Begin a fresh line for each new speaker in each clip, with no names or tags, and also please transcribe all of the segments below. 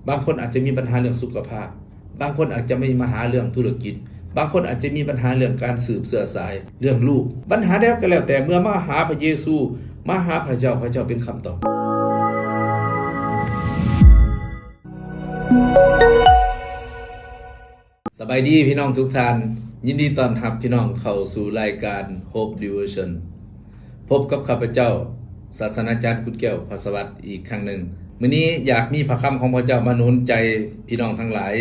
บางคนอาจจะมีปัญหาเรื่องสุขภาพบางคนอาจจะไม่มาหาเรื่องธุรกิจบางคนอาจจะมีปัญหาเรื่องการสืบเชื้อสายเรื่องลูกปัญหาใดก็แล้วแต่เมื่อมาหาพระเยซูมาหาพระเจ้าเป็นคำตอบสบายดีพี่น้องทุกท่านยินดีต้อนรับพี่น้องเข้าสู่รายการ Hope Devotion พบกับข้าพเจ้าศาสนาจารย์กุดแก้วภัสวัตรอีกครั้งหนึ่งมื้อนี้อยากมีพระคำของพระเจ้ามาหนุนใจพี่น้องทั้งหลาย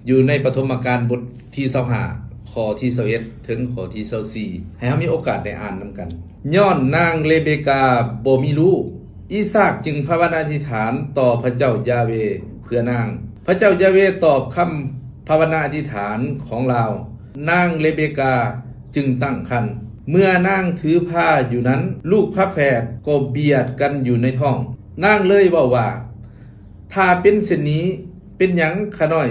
อยู่ในปฐมกาลบทที่25ข้อที่21ถึงข้อที่24ให้เฮามีโอกาสได้อ่านนำกันย้อนนางเรเบกาบ่มีลูกอีซากจึงภาวนาอธิษฐานต่อพระเจ้ายาเวเพื่อนางพระเจ้ายาเวตอบคำภาวนาอธิษฐานของเรานางเรเบกาจึงตั้งครรภ์เมื่อนางถือผ้าอยู่นั้นลูกพระแฝดก็เบียดกันอยู่ในท้องนางเลยเว้าว่าถ้าเป็นเช่นนี้เป็นหยังขะน้อย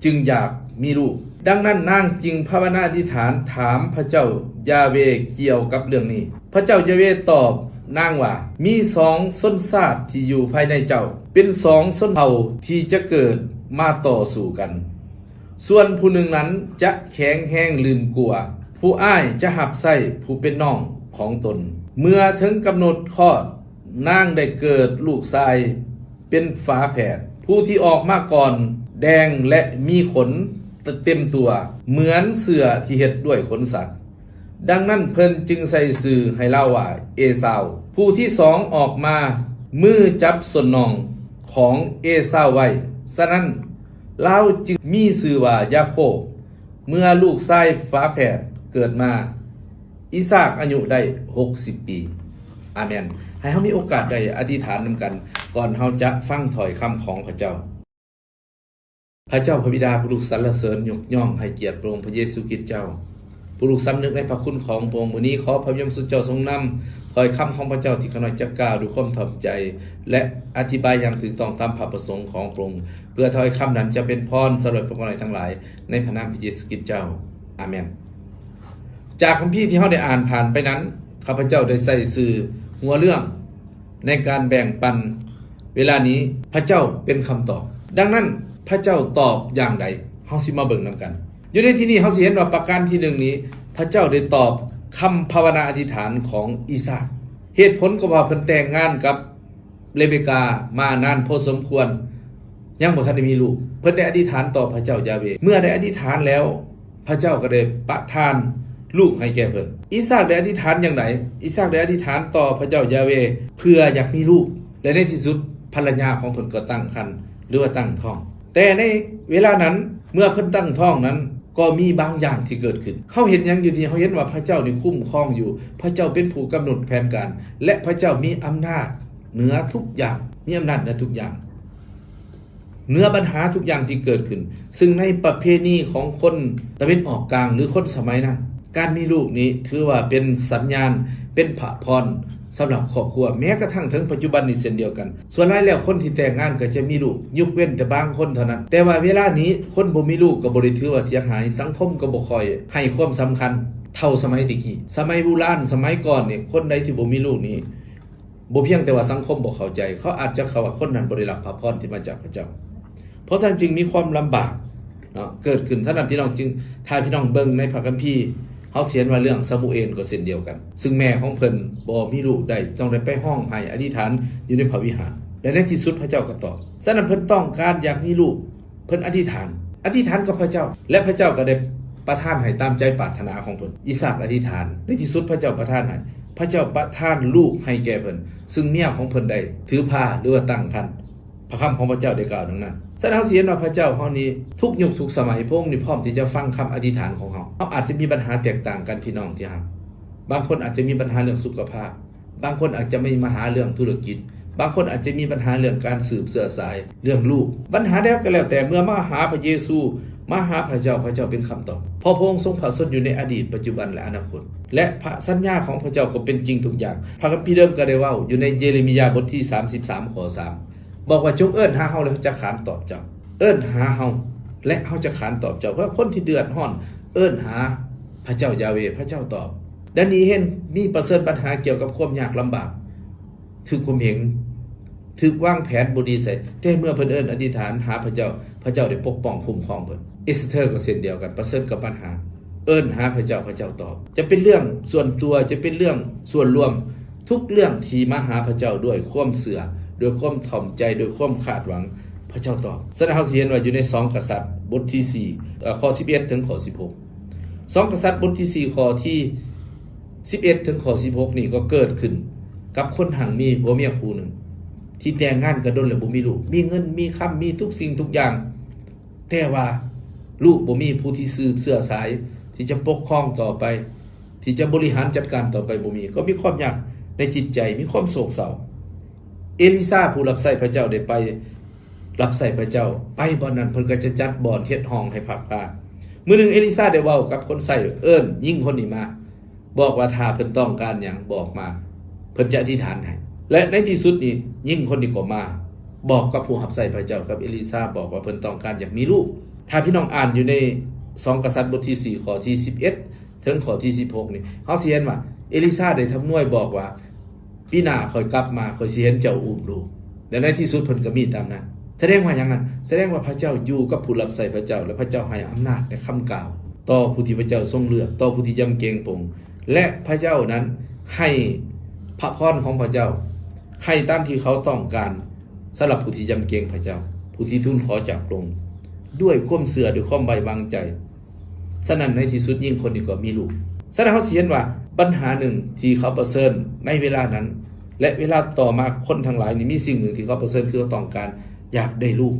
จึงอยากมีลูกดังนั้นนางจึงภาวนาอธิษฐานถามพระเจ้ายาเวเกี่ยวกับเรื่องนี้พระเจ้ายาเวตอบนางว่ามี2ชนชาติที่อยู่ภายในเจ้าเป็น2ชนเผ่าที่จะเกิดมาต่อสู้กันส่วนผู้หนึ่งนั้นจะแข็งแห้งลืมกลัวผู้อ้ายจะหับไส้ผู้เป็นน้องของตนเมื่อถึงกำหนดคลอดนางได้เกิดลูกชายเป็นฝาแฝดผู้ที่ออกมาก่อนแดงและมีขนเต็มตัวเหมือนเสือที่เฮ็ดด้วยขนสัตว์ดังนั้นเพิ่นจึงใส่ชื่อให้เล่าว่าเอซาวผู้ที่2ออกมามือจับส่วนน่องของเอซาวไว้ฉะนั้นเราจึงมีชื่อว่ายาโคบเมื่อลูกชายฝาแฝดเกิดมาอีซากอายุได้60ปีอาเมนให้เฮามีโอกาสได้อธิษฐานนำกันก่อนเฮาจะฟังถ้อยคำของพระเจ้าพระเจ้าพระบิดาผู้ลูกสรรเสริญยกย่องให้เกียรติพระองค์พระเยซูคริสต์เจ้าผู้ลูกสำนึกในพระคุณของพระองค์มื้อนี้ขอพระยมสุเจ้าทรงนำถ้อยคำของพระเจ้าที่ข้าน้อยจะกล่าวด้วยความถ่อมใจและอธิบายอย่างถูกต้องตามพระประสงค์ของพระองค์เพื่อถ้อยคำนั้นจะเป็นพรสำหรับพวกเราทั้งหลายในพระนามพระเยซูคริสต์เจ้าอาเมนจากคัมภีร์ที่เฮาได้อ่านผ่านไปนั้นข้าพเจ้าได้ใส่ชื่อหัวเรื่องในการแบ่งปันเวลานี้พระเจ้าเป็นคำตอบดังนั้นพระเจ้าตอบอย่างใดเฮาสิมาเบิ่งนำกันอยู่ในที่นี้เฮาสิเห็นว่าประการที่1นี้พระเจ้าได้ตอบคำภาวนาอธิษฐานของอีซากเหตุผลก็ว่าเพิ่นแต่งงานกับเรเบกามานานพอสมควรยังบ่ทันได้มีลูกเพิ่นได้อธิษฐานต่อพระเจ้ายาเวเมื่อได้อธิษฐานแล้วพระเจ้าก็ได้ประทานลูกให้แก่เพิ่นอีซากได้อธิษฐานอย่างไรอีซากได้อธิษฐานต่อพระเจ้ายาเวเพื่ออยากมีลูกและในที่สุดภรรยาของเพิ่นก็ตั้งครรภ์หรือว่าตั้งท้องแต่ในเวลานั้นเมื่อเพิ่นตั้งท้องนั้นก็มีบางอย่างที่เกิดขึ้นเฮาเห็นหยังอยู่ที่เฮาเห็นว่าพระเจ้านี่คุ้มครองอยู่พระเจ้าเป็นผู้กำหนดแผนการและพระเจ้ามีอำนาจเหนือทุกอย่างมีอำนาจเหนือทุกอย่างเหนือปัญหาทุกอย่างที่เกิดขึ้นซึ่งในประเพณีของคนตะวันออกกลางหรือคนสมัยนั้นการมีลูกนี้ถือว่าเป็นสัญญาณเป็นพระพรสำหรับครอบครัวแม้กระทั่งถึงปัจจุบันนี้เช่นเดียวกันส่วนหลายแล้วคนที่แต่งงานก็จะมีลูกยกเว้นแต่บางคนเท่านั้นแต่ว่าเวลานี้คนบ่มีลูกก็บ่ได้ถือว่าเสียหายสังคมก็บ่ค่อยให้ความสำคัญเท่าสมัยตะกี้สมัยโบราณสมัยก่อนนี่คนใดที่บ่มีลูกนี่บ่เพียงแต่ว่าสังคมบ่เข้าใจเขาอาจจะเข้าว่าคนนั้นบ่ได้รับพระพรที่มาจากพระเจ้าเพราะฉะนั้นจึงมีความลำบากเนาะเกิดขึ้นฉะนั้นพี่น้องจึงถ้าพี่น้องเบิ่งในพระคัมภีร์เฮาเขียนว่าเรื่องซามูเอลก็เช่นเดียวกันซึ่งแม่ของเพิ่นบ่มีลูกได้ต้องได้ไปห้องให้อธิษฐานอยู่ในพระวิหารและในที่สุดพระเจ้าก็ตอบฉะนั้นเพิ่นต้องการอยากมีลูกเพิ่นอธิษฐานกับพระเจ้าและพระเจ้าก็ได้ประทานให้ตามใจปรารถนาของเพิ่นอีซากอธิษฐานในที่สุดพระเจ้าประทานให้พระเจ้าประทานลูกให้แก่เพิ่นซึ่งเมียของเพิ่นได้ถือผ้าหรือว่าตั้งครรภ์พระคำของพระเจ้าได้กล่าวดังนั้นแสดงเสียว่าพระเจ้าเฮานี้ทุกยุคทุกสมัยพระองค์นี่พร้อมที่จะฟังคำอธิษฐานของเฮาอาจจะมีปัญหาแตกต่างกันพี่น้องที่รักบางคนอาจจะมีปัญหาเรื่องสุขภาพบางคนอาจจะไม่มาหาเรื่องธุรกิจบางคนอาจจะมีปัญหาเรื่องการสืบเชื้อสายเรื่องลูกปัญหาใดก็แล้วแต่เมื่อมาหาพระเยซูมาหาพระเจ้าเป็นคำตอบเพราะพระองค์ทรงประสบอยู่ในอดีตปัจจุบันและอนาคตและพระสัญญาของพระเจ้าก็เป็นจริงทุกอย่างพระคัมภีร์เดิมก็ได้เว้าอยู่ในเยเรมียาบทที่33ข้อ3บอกว่าจงเอิ้นหาเฮาแล้วจะขานตอบเจ้าเอิ้นหาเฮาและเฮาจะขานตอบเจ้าเพราะคนที่เดือดร้อนเอิ้นหาพระเจ้ายาเวห์พระเจ้าตอบดังนี้เห็นมีประเสริฐปัญหาเกี่ยวกับความยากลำบากถึงความเห็น ถูกวางแผนบ่ดีใส่แต่เมื่อเพิ่นเอิ้นอธิษฐานหาพระเจ้าพระเจ้าได้ปกป้องคุ้มครองเพิ่นเอสเธอร์ก็เช่นเดียวกันประเสริฐกับปัญหาเอิ้นหาพระเจ้าพระเจ้าตอบจะเป็นเรื่องส่วนตัวจะเป็นเรื่องส่วนรวมทุกเรื่องที่มาหาพระเจ้าด้วยความเสื่อด้วยความถ่อมใจด้วยความคาดหวังพระเจ้าตอบฉะนั้นเฮาสิเห็นว่าอยู่ใน2กษัตริย์บทที่4ข้อ11ถึงข้อ16 2กษัตริย์บทที่4ข้อที่11ถึงข้อ16นี่ก็เกิดขึ้นกับคนหังมีผัวเมียคู่หนึ่งที่แต่งงานกันดนแล้วบ่มีลูกมีเงินมีคำมีทุกสิ่งทุกอย่างแต่ว่าลูกบ่มีผู้ที่สืบเสื้อสายที่จะปกครองต่อไปที่จะบริหารจัดการต่อไปบ่มีก็มีความยากในจิตใจมีความโศกเศร้าเอลิซาผู้รับใช้พระเจ้าได้ไปรับใช้พระเจ้าไปบ่อนนั้นเพิ่นก็จะจัดบ่อนเฮ็ดห้องให้พักผ้ามื้อนึงเอลิซาได้เว้ากับคนใช้เอิ้นยิ่งคนนี้มาบอกว่าถ้าเพิ่นต้องการหยังบอกมาเพิ่นจะอธิษฐานให้และในที่สุดนี่ยิ่งคนนี้ก็มาบอกกับผู้รับใช้พระเจ้ากับเอลิซาบอกว่าเพิ่นต้องการอยากมีลูกถ้าพี่น้องอ่านอยู่ใน2กษัตริย์บทที่4ข้อที่11ถึงข้อที่16นี่เฮาสิเห็นว่าเอลิซาได้ทำนวยบอกว่าปีหน้าค่อยกลับมาค่อยสิเห็นเจ้าอุ้มลูกและในที่สุดเพิ่นก็มีตามนั้นแสดงว่าหยังนั้นแสดงว่าพระเจ้าอยู่กับผู้รับใช้พระเจ้าและพระเจ้าให้อำนาจและคำกล่าวต่อผู้ที่พระเจ้าทรงเลือกต่อผู้ที่ยำเกรงปงและพระเจ้านั้นให้พระพรของพระเจ้าให้ตามที่เขาต้องการสำหรับผู้ที่ยำเกรงพระเจ้าผู้ที่ทูลขอจากพระองค์ด้วยความเชื่อด้วยความไว้วางใจฉะนั้นในที่สุดยิ่งคนนี้ก็มีลูกฉะนั้นเขาเห็นว่าปัญหาหนึ่งที่เขาประเสริฐในเวลานั้นและเวลาต่อมาคนทั้งหลายนี่มีสิ่งหนึ่งที่เขาประเสริฐคือเขาต้องการอยากได้ลูก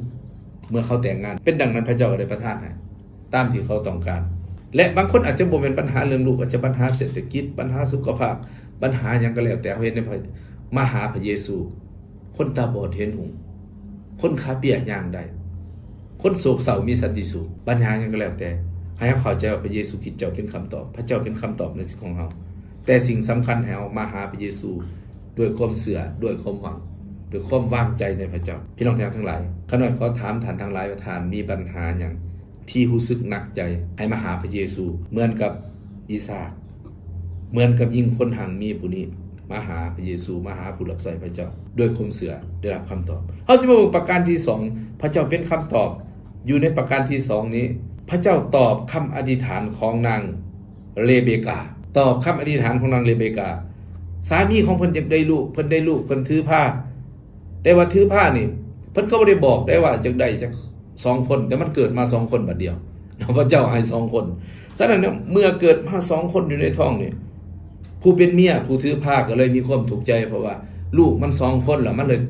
เมื่อเขาแต่งงานเป็นดังนั้นพระเจ้าก็ได้ประทานให้ตามที่เขาต้องการและบางคนอาจจะบ่เป็นปัญหาเรื่องลูกอาจจะปัญหาเศรษฐกิจปัญหาสุขภาพปัญหาหยังก็แล้วแต่เขาเห็นในมาหาพระเยซูคนตาบอดเห็นหูคนขาเปียกย่างได้คนโศกเศร้ามีสันติสุขปัญหาหยังก็แล้วแต่ให้เขาเข้าใจว่าพระเยซูคริสต์เจ้าเป็นคำตอบพระเจ้าเป็นคำตอบในสิ่งของเราแต่สิ่งสำคัญให้เรามาหาพระเยซูด้วยความเชื่อด้วยความหวังด้วยความวางใจในพระเจ้าพี่น้องทั้งหลายข้าน้อยขอถามท่านทั้งหลายว่าท่านมีปัญหาหยังที่รู้สึกหนักใจให้มาหาพระเยซูเหมือนกับอีสาคเหมือนกับยิ่งคนหังมีผู้นี้มาหาพระเยซูมาหาผู้รับใช้พระเจ้าด้วยความเชื่อได้รับคำตอบเฮาสิมาประการที่2พระเจ้าเป็นคำตอบอยู่ในประการที่2นี้พระเจ้าตอบคำอธิษฐานของนางเรเบกาตอบคำอธิษฐานของนางเรเบกาสามีของเพิ่นอยากได้ลูกเพิ่นได้ลูกเพิ่นถือผ้าแต่ว่าถือผ้านี่เพิ่นก็บ่ได้บอกได้ว่าจักได้จัก2คนแต่มันเกิดมา2คนบัดเดียวพระเจ้าให้2คนฉะนั้นเมื่อเกิดมา2คนอยู่ในท้องนี่ผู้เป็นเมียผู้ถือผ้าก็เลยมีความถูกใจเพราะว่าลูกมัน2คนแล้วมันเลย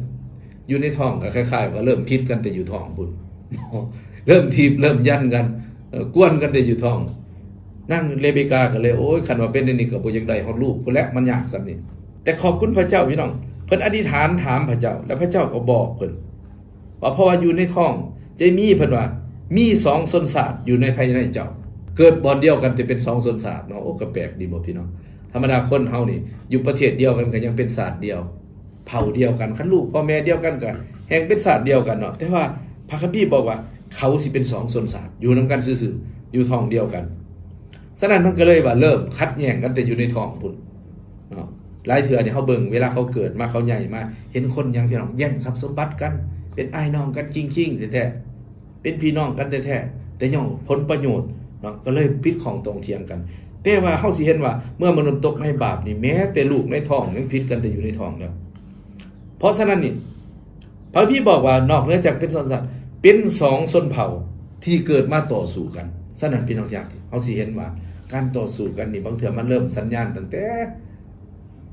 อยู่ในท้องก็คล้ายๆว่าเริ่มคิดกันแต่อยู่ท้องพุ่นเริ่มทีบเริ่มยันกันกวนกันแต่อยู่ท้องนั่งเรเบกาก็เลยโอ้ยคันว่าเป็นนี่ก็บ่อยากได้ฮอดลูกพุ่นแหละมันยากซำนี่แต่ขอบคุณพระเจ้าพี่น้องเพิ่นอธิษฐานถามพระเจ้าแล้วพระเจ้าก็บอกเพิ่นว่าเพราะว่าอยู่ในท้องจะมีเพิ่นว่ามี2ชนชาติอยู่ในภายในเจ้าเกิดบ่อนเดียวกันแต่เป็น2ชนชาติเนาะโอ้ก็แปลกดีบ่พี่น้องธรรมดาคนเฮานี่อยู่ประเทศเดียวกันก็ยังเป็นชาติเดียวเผ่าเดียวกันคันลูกพ่อแม่เดียวกันก็แห่งเป็นชาติเดียวกันเนาะแต่ว่าพระคัมภีร์บอกว่าเขาสิเป็น2ชนชาติอยู่นำกันซื่อๆอยู่ท้องเดียวกันฉะนั้นมันก็เลยว่าเริ่มคัดแย่งกันแต่อยู่ในท้องพุ่นเนาะหลายเทื่อนี่เฮาเบิ่งเวลาเขาเกิดมาเขาใหญ่มาเห็นคนยังพี่น้องแย่งทรัพย์สมบัติกันเป็นอ้ายน้องกันจริงๆแท้ๆเป็นพี่น้องกันแท้ๆแต่ย่อมผลประโยชน์เนาะก็เลยผิดของตรงเถียงกันแต่ว่าเฮาสิเห็นว่าเมื่อมนุษย์ตกในบาปนี่แม้แต่ลูกในท้องยังผิดกันแต่อยู่ในท้องแล้วเพราะฉะนั้นนี่พระพี่บอกว่านอกเหนือจากเป็นชนชาติเป็น2ชนเผ่าที่เกิดมาต่อสู้กันฉะนั้นพี่น้องอยากเฮาสิเห็นว่าการต่อสู้กันนี่บางเทื่อมันเริ่มสัญญาณตั้งแต่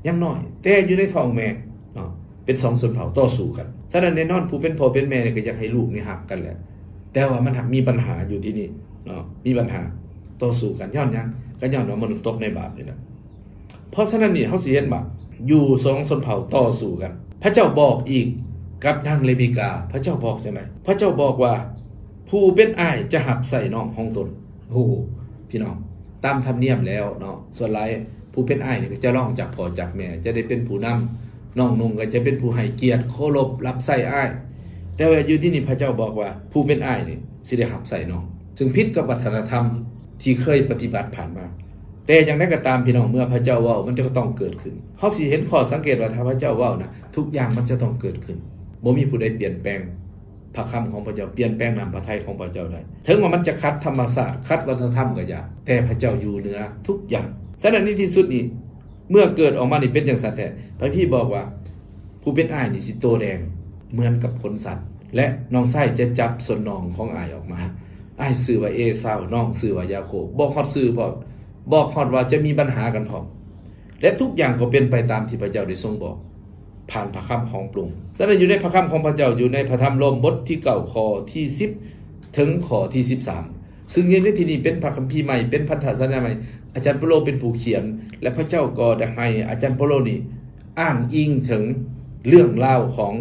ยังน้อยแต่อยู่ในท้องแม่เนาะเป็น2ชนเผ่าต่อสู้กันฉะนั้นแน่นอนผู้เป็นพ่อเป็นแม่นี่ก็อยากให้ลูกนี่ฮักกันแหละแต่ว่ามันมีปัญหาอยู่ที่นี่เนาะมีปัญหาต่อสู้กันย้อนหยังก็ย้อนว่ามนุษย์ตกในบาปนี่แหละเพราะฉะนั้นนี่เฮาสิเห็นว่าอยู่2ชนเผ่าต่อสู้กันพระเจ้าบอกอีกกับนางเรเบกาพระเจ้าบอกจังได๋พระเจ้าบอกว่าผู้เป็นอ้ายจะหับใส่น้องของตนโอ้พี่น้องตามธรรมเนียมแล้วเนาะส่วนหลายผู้เป็นอ้ายนี่ก็จะร้องจากพ่อจากแม่จะได้เป็นผู้นำน้องนุ่งก็จะเป็นผู้ให้เกียรติเคารพรับใส่อ้ายแต่ว่าอยู่ที่นี่พระเจ้าบอกว่าผู้เป็นอ้ายนี่สิได้หับใส่น้องซึ่งผิดกับวัฒนธรรมที่เคยปฏิบัติผ่านมาแต่อย่างนั้นก็ตามพี่น้องเมื่อพระเจ้าเว้ามันจะต้องเกิดขึ้นเฮาสิเห็นข้อสังเกตว่าถ้าพระเจ้าเว้านะทุกอย่างมันจะต้องเกิดขึ้น บ่มีผู้ใดเปลี่ยนแปลงพระคำของพระเจ้าเปลี่ยนแปลงนามพระทัยของพระเจ้าได้ถึงว่ามันจะขัดธรรมศาสตร์ขัดวัฒนธรรมก็อย่าแต่พระเจ้าอยู่เหนือทุกอย่างฉะนั้นในที่สุดนี่เมื่อเกิดออกมานี่เป็นจังซั่นแท้พระพี่บอกว่าผู้เป็นอ้ายนี่สิโตแดงเหมือนกับขนสัตว์และน้องชายจะจับส่วนน้องของอ้ายออกมาอ้ายชื่อว่าเอซาวน้องชื่อว่ายาโคบบอกฮอดชื่อพร้อมบอกฮอดว่าจะมีปัญหากันพร้อมและทุกอย่างก็เป็นไปตามที่พระเจ้าได้ทรงบอกผ่านพระคำของพระองค์ฉะนั้นอยู่ในพระคำของพระเจ้าอยู่ในพระธรรมโรมบทที่9ข้อที่10ถึงข้อที่13ซึ่งในที่นี้เป็นพระคัมภีร์ใหม่เป็นพันธสัญญาใหม่อาจารย์เปโลเป็นผู้เขียนและพระเจ้าก็ได้ให้อาจารย์เปโลนี่อ้างอิงถึงเรื่องราวของ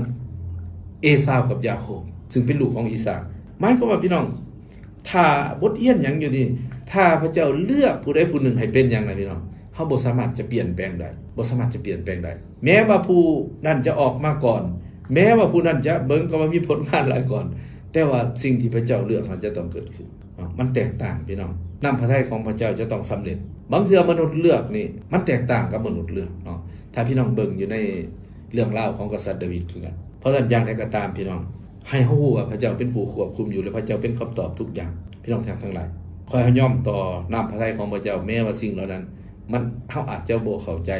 เอซาวกับยาโคบซึ่งเป็นลูกของอีสาหมายความว่าพี่น้องถ้าบทเรียนหยังอยู่นี่ถ้าพระเจ้าเลือกผู้ใดผู้หนึ่งให้เป็นอย่างไรพี่น้องเฮาบ่สามารถจะเปลี่ยนแปลงได้บ่สามารถจะเปลี่ยนแปลงได้แม้ว่าผู้นั้นจะออกมาก่อนแม้ว่าผู้นั้นจะเบิ่งก็ว่ามีผลงานหลายก่อนแต่ว่าสิ่งที่พระเจ้าเลือกมันจะต้องเกิดขึ้นมันแตกต่างพี่น้องนำพระทัยของพระเจ้าจะต้องสำเร็จบางเทื่อมนุษย์เลือกนี่มันแตกต่างกับมนุษย์เลือกเนาะถ้าพี่น้องเบิ่งอยู่ในเรื่องราวของกษัตริย์ดาวิดคือกันเพราะฉะนั้นอย่างใดก็ตามพี่น้องให้เฮาฮู้ว่าพระเจ้าเป็นผู้ควบคุมอยู่และพระเจ้าเป็นคำตอบทุกอย่างพี่น้องทั้งหลายคอยย่อมต่อนำพระทัยของพระเจ้าแม้ว่าสิ่งเหล่านั้นมันเฮาอาจจะบ่เข้าใจ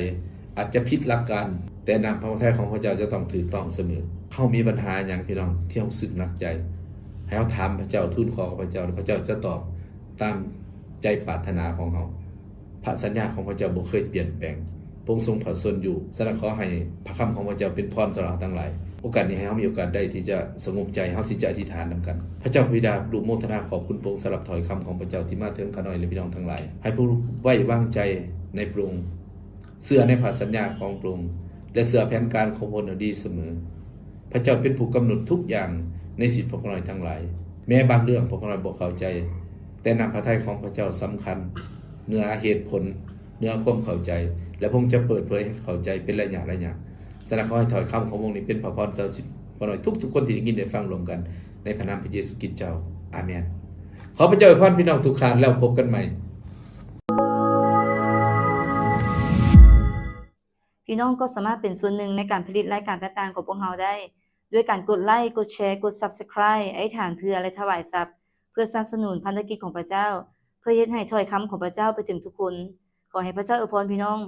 อาจจะผิดหลักการแต่นำพระทัยของพระเจ้าจะต้องถูกต้องเสมอเฮามีปัญหาหยังพี่น้องที่เฮาสึกหนักใจให้เฮาถามพระเจ้าทูลขอกับพระเจ้าและพระเจ้าจะตอบตามใจปรารถนาของเฮาพระสัญญาของพระเจ้าบ่เคยเปลี่ยนแปลงพระองค์ทรงผสมอยู่ฉะนั้นขอให้พระคำของพระเจ้าเป็นพรสำหรับทั้งหลายโอกาสนี้ให้เฮามีโอกาสได้ที่จะสงบใจเฮาที่จะอธิษฐานนํกันพระเจ้าบิดาลูกโมทนาขอบคุณพระองค์สำหรับถ้อยคำของพระเจ้าที่มาถึงข้าน้อยและพี่น้องทั้งหลายให้ผู้ไว้วางใจในพระองค์เชื่อในพระสัญญาของพระองค์และเชื่อแผนการของพระองค์ดีเสมอพระเจ้าเป็นผู้กำหนดทุกอย่างในชีวิตพวกเราทั้งหลายแม้บางเรื่องพวกเราบ่เข้าใจแต่นำพระทัยของพระเจ้าสำคัญเหนือเหตุผลเหนือความเข้าใจและพระองค์จะเปิดเผยให้เข้าใจเป็นระยะฉะนั้นขอให้ถ้อยคำของพระองค์นี้เป็นพระพรสำหรับชีวิตพวกเราทุกคนที่ได้ยินได้ฟังรวมกันในพระนามพระเยซูคริสต์เจ้าอาเมนขอพระเจ้าอวยพรพี่น้องทุกท่านแล้วพบกันใหม่
พี่น้องก็สามารถเป็นส่วนหนึ่งในการผลิตรายการต่างๆของพวกเราได้ด้วยการกดไลค์กดแชร์กด Subscribe อธิษฐานเพื่อและถวายทรัพย์เพื่อสนับสนุนพันธกิจของพระเจ้าเพื่อเฮ็ดให้ถ้อยคำของพระเจ้าไปถึงทุกคนขอให้พระเจ้าอวยพรพี่น้อง